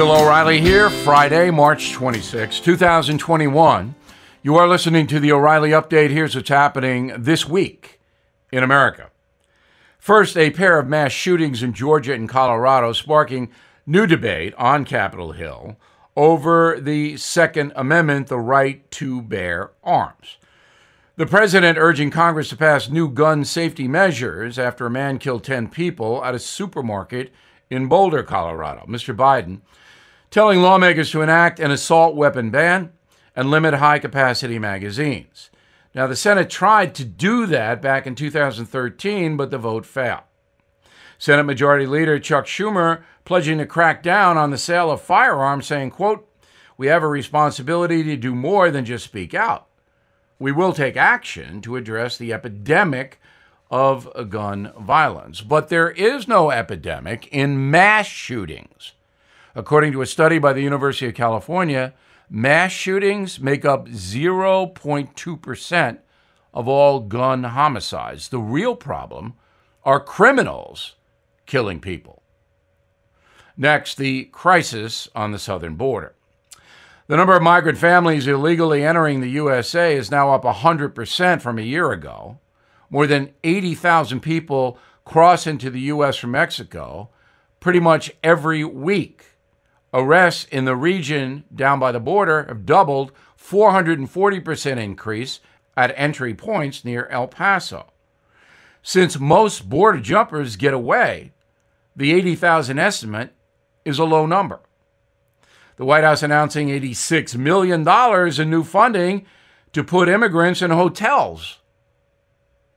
Bill O'Reilly here, Friday, March 26, 2021. You are listening to the O'Reilly Update. Here's what's happening this week in America. First, a pair of mass shootings in Georgia and Colorado sparking new debate on Capitol Hill over the Second Amendment, the right to bear arms. The president urging Congress to pass new gun safety measures after a man killed 10 people at a supermarket in Boulder, Colorado. Mr. Biden telling lawmakers to enact an assault weapon ban and limit high-capacity magazines. Now, the Senate tried to do that back in 2013, but the vote failed. Senate Majority Leader Chuck Schumer pledging to crack down on the sale of firearms, saying, quote, "We have a responsibility to do more than just speak out. We will take action to address the epidemic of gun violence." But there is no epidemic in mass shootings. According to a study by the University of California, mass shootings make up 0.2% of all gun homicides. The real problem are criminals killing people. Next, the crisis on the southern border. The number of migrant families illegally entering the USA is now up 100% from a year ago. More than 80,000 people cross into the U.S. from Mexico pretty much every week. Arrests in the region down by the border have doubled, 440% increase at entry points near El Paso. Since most border jumpers get away, the 80,000 estimate is a low number. The White House announcing $86 million in new funding to put immigrants in hotels.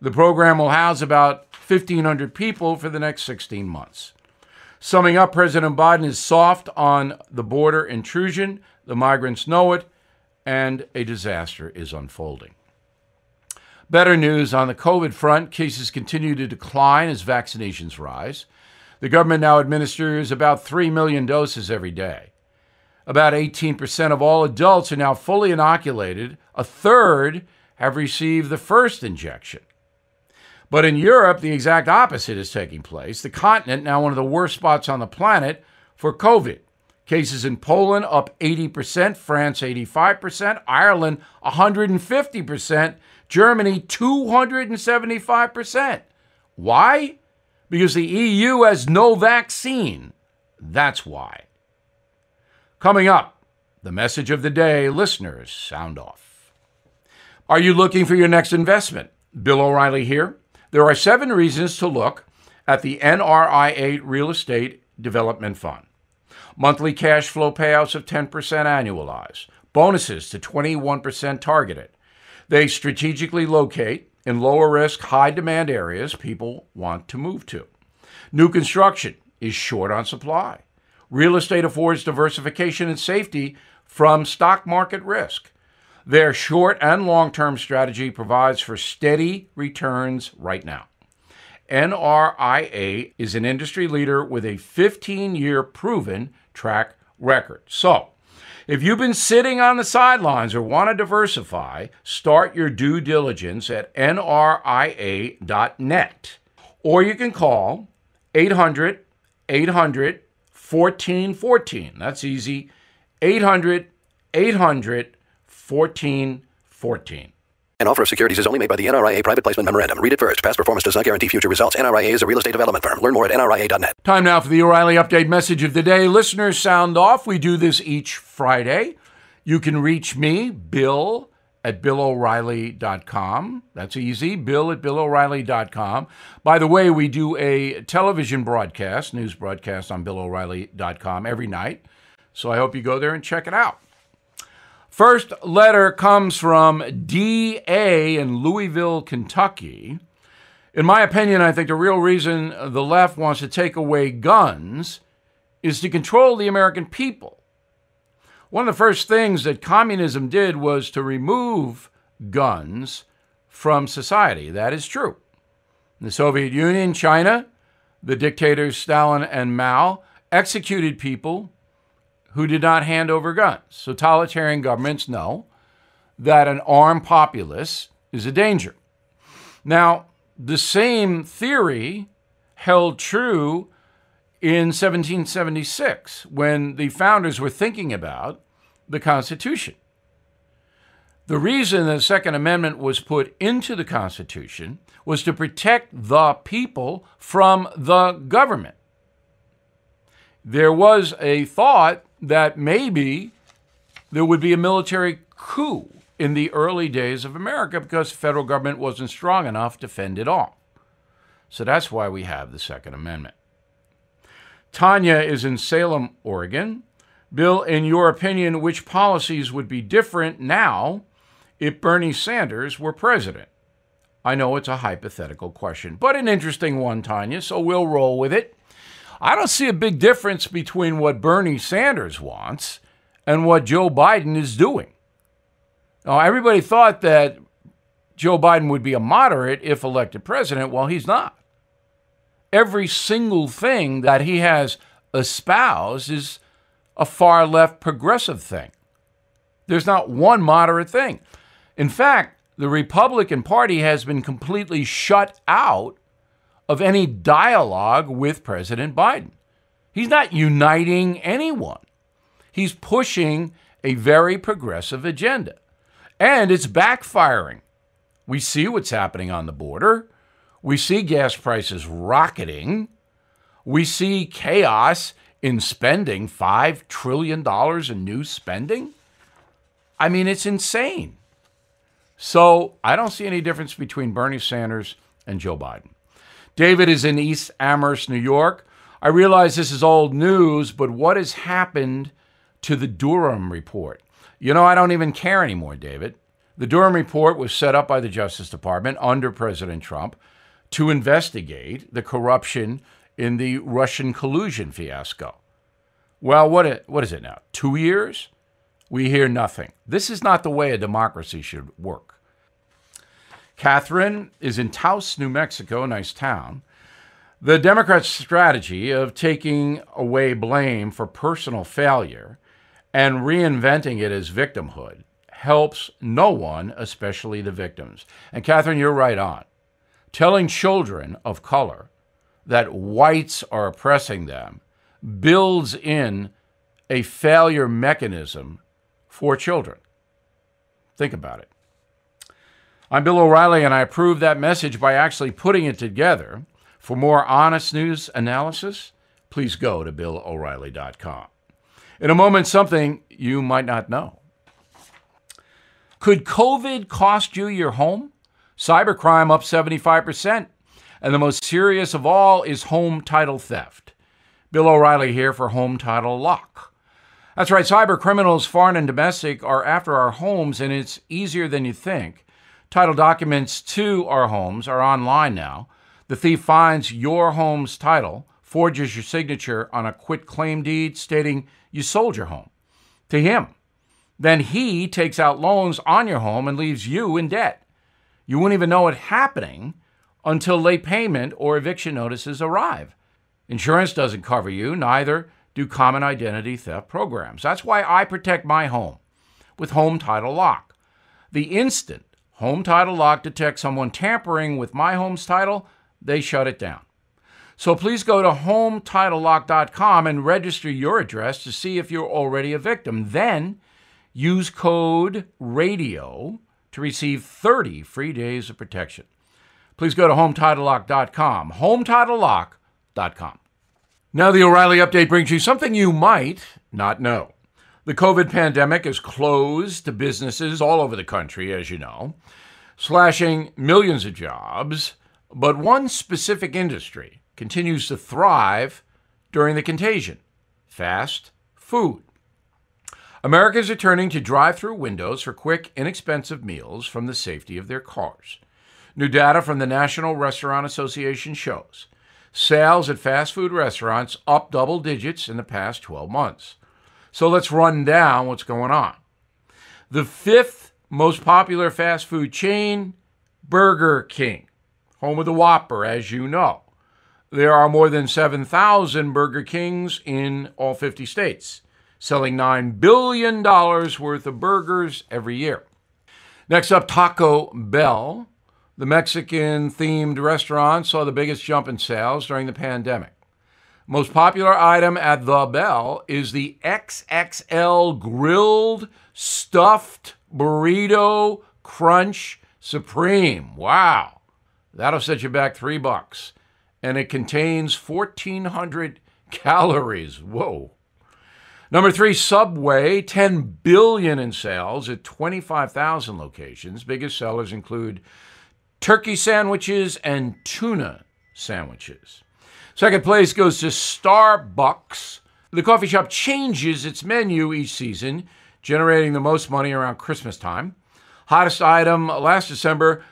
The program will house about 1,500 people for the next 16 months. Summing up, President Biden is soft on the border intrusion. The migrants know it, and a disaster is unfolding. Better news on the COVID front. Cases continue to decline as vaccinations rise. The government now administers about 3 million doses every day. About 18% of all adults are now fully inoculated. A third have received the first injection. But in Europe, the exact opposite is taking place. The continent, now one of the worst spots on the planet for COVID. Cases in Poland up 80%, France 85%, Ireland 150%, Germany 275%. Why? Because the EU has no vaccine. That's why. Coming up, the message of the day. Listeners, sound off. Are you looking for your next investment? Bill O'Reilly here. There are 7 reasons to look at the Nria Real Estate Development Fund. Monthly cash flow payouts of 10% annualized. Bonuses to 21% targeted. They strategically locate in lower risk, high demand areas people want to move to. New construction is short on supply. Real estate affords diversification and safety from stock market risk. Their short and long-term strategy provides for steady returns right now. Nria is an industry leader with a 15-year proven track record. So, if you've been sitting on the sidelines or want to diversify, start your due diligence at nria.net. Or you can call 800-800-1414. That's easy. 800-800-1414. An offer of securities is only made by the Nria Private Placement Memorandum. Read it first. Past performance does not guarantee future results. Nria is a real estate development firm. Learn more at nria.net. Time now for the O'Reilly Update message of the day. Listeners, sound off. We do this each Friday. You can reach me, Bill, at BillO'Reilly.com. That's easy, Bill at BillO'Reilly.com. By the way, we do a television broadcast, news broadcast on BillO'Reilly.com every night. So I hope you go there and check it out. First letter comes from D.A. in Louisville, Kentucky. In my opinion, I think the real reason the left wants to take away guns is to control the American people. One of the first things that communism did was to remove guns from society. That is true. In the Soviet Union, China, the dictators Stalin and Mao executed people who did not hand over guns. Totalitarian governments know that an armed populace is a danger. Now, the same theory held true in 1776 when the founders were thinking about the Constitution. The reason the Second Amendment was put into the Constitution was to protect the people from the government. There was a thought that maybe there would be a military coup in the early days of America because the federal government wasn't strong enough to fend it off. So that's why we have the Second Amendment. Tanya is in Salem, Oregon. Bill, in your opinion, which policies would be different now if Bernie Sanders were president? I know it's a hypothetical question, but an interesting one, Tanya, so we'll roll with it. I don't see a big difference between what Bernie Sanders wants and what Joe Biden is doing. Now, everybody thought that Joe Biden would be a moderate if elected president. Well, he's not. Every single thing that he has espoused is a far left progressive thing. There's not one moderate thing. In fact, the Republican Party has been completely shut out of any dialogue with President Biden. He's not uniting anyone. He's pushing a very progressive agenda. And it's backfiring. We see what's happening on the border. We see gas prices rocketing. We see chaos in spending, $5 trillion in new spending. I mean, it's insane. So I don't see any difference between Bernie Sanders and Joe Biden. David is in East Amherst, New York. I realize this is old news, but what has happened to the Durham report? You know, I don't even care anymore, David. The Durham report was set up by the Justice Department under President Trump to investigate the corruption in the Russian collusion fiasco. Well, what is it now? 2 years? We hear nothing. This is not the way a democracy should work. Catherine is in Taos, New Mexico, nice town. The Democrats' strategy of taking away blame for personal failure and reinventing it as victimhood helps no one, especially the victims. And Catherine, you're right on. Telling children of color that whites are oppressing them builds in a failure mechanism for children. Think about it. I'm Bill O'Reilly, and I approve that message by actually putting it together. For more honest news analysis, please go to BillO'Reilly.com. In a moment, something you might not know. Could COVID cost you your home? Cybercrime up 75%. And the most serious of all is home title theft. Bill O'Reilly here for Home Title Lock. That's right, cyber criminals, foreign and domestic, are after our homes, and it's easier than you think. Title documents to our homes are online now. The thief finds your home's title, forges your signature on a quitclaim deed stating you sold your home to him. Then he takes out loans on your home and leaves you in debt. You wouldn't even know it happening until late payment or eviction notices arrive. Insurance doesn't cover you, neither do common identity theft programs. That's why I protect my home with Home Title Lock. The instant Home Title Lock detects someone tampering with my home's title, they shut it down. So please go to HomeTitleLock.com and register your address to see if you're already a victim. Then use code RADIO to receive 30 free days of protection. Please go to HomeTitleLock.com, HomeTitleLock.com. Now the O'Reilly Update brings you something you might not know. The COVID pandemic has closed businesses all over the country, as you know, slashing millions of jobs, but one specific industry continues to thrive during the contagion: fast food. Americans are turning to drive-through windows for quick, inexpensive meals from the safety of their cars. New data from the National Restaurant Association shows sales at fast food restaurants up double digits in the past 12 months. So let's run down what's going on. The fifth most popular fast food chain, Burger King, home of the Whopper, as you know. There are more than 7,000 Burger Kings in all 50 states, selling $9 billion worth of burgers every year. Next up, Taco Bell. The Mexican-themed restaurant saw the biggest jump in sales during the pandemic. Most popular item at The Bell is the XXL Grilled Stuffed Burrito Crunch Supreme. Wow. That'll set you back $3. And it contains 1,400 calories. Whoa. Number 3, Subway, $10 billion in sales at 25,000 locations. Biggest sellers include turkey sandwiches and tuna sandwiches. Second place goes to Starbucks. The coffee shop changes its menu each season, generating the most money around Christmas time. Hottest item last December,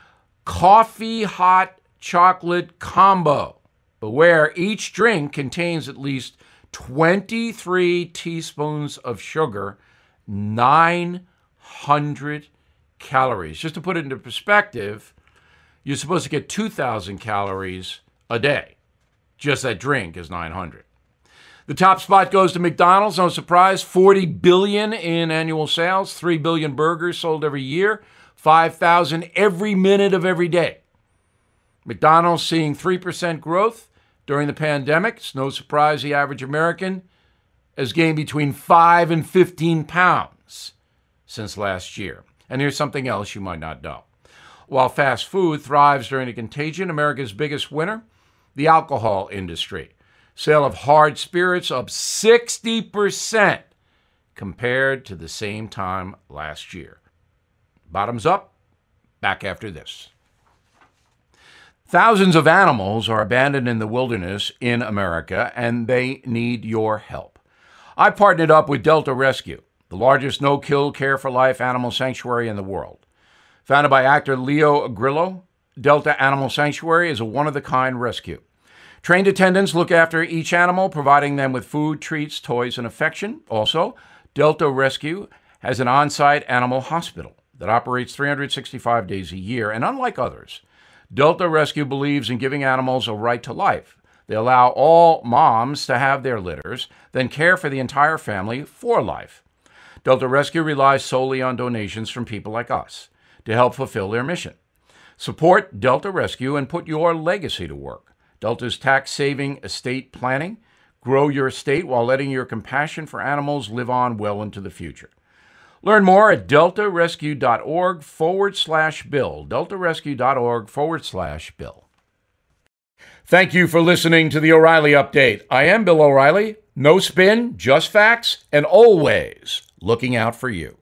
coffee hot chocolate combo. Beware, each drink contains at least 23 teaspoons of sugar, 900 calories. Just to put it into perspective, you're supposed to get 2,000 calories a day. Just that drink is 900. The top spot goes to McDonald's, no surprise, $40 billion in annual sales, 3 billion burgers sold every year, 5,000 every minute of every day. McDonald's seeing 3% growth during the pandemic. It's no surprise the average American has gained between 5 and 15 pounds since last year. And here's something else you might not know. While fast food thrives during the contagion, America's biggest winner, the alcohol industry. Sale of hard spirits up 60% compared to the same time last year. Bottoms up, back after this. Thousands of animals are abandoned in the wilderness in America, and they need your help. I partnered up with Delta Rescue, the largest no-kill care-for-life animal sanctuary in the world. Founded by actor Leo Grillo, Delta Animal Sanctuary is a one-of-a-kind rescue. Trained attendants look after each animal, providing them with food, treats, toys, and affection. Also, Delta Rescue has an on-site animal hospital that operates 365 days a year. And unlike others, Delta Rescue believes in giving animals a right to life. They allow all moms to have their litters, then care for the entire family for life. Delta Rescue relies solely on donations from people like us to help fulfill their mission. Support Delta Rescue and put your legacy to work. Delta's tax-saving estate planning. Grow your estate while letting your compassion for animals live on well into the future. Learn more at deltarescue.org/bill. deltarescue.org/bill. Thank you for listening to the O'Reilly Update. I am Bill O'Reilly. No spin, just facts, and always looking out for you.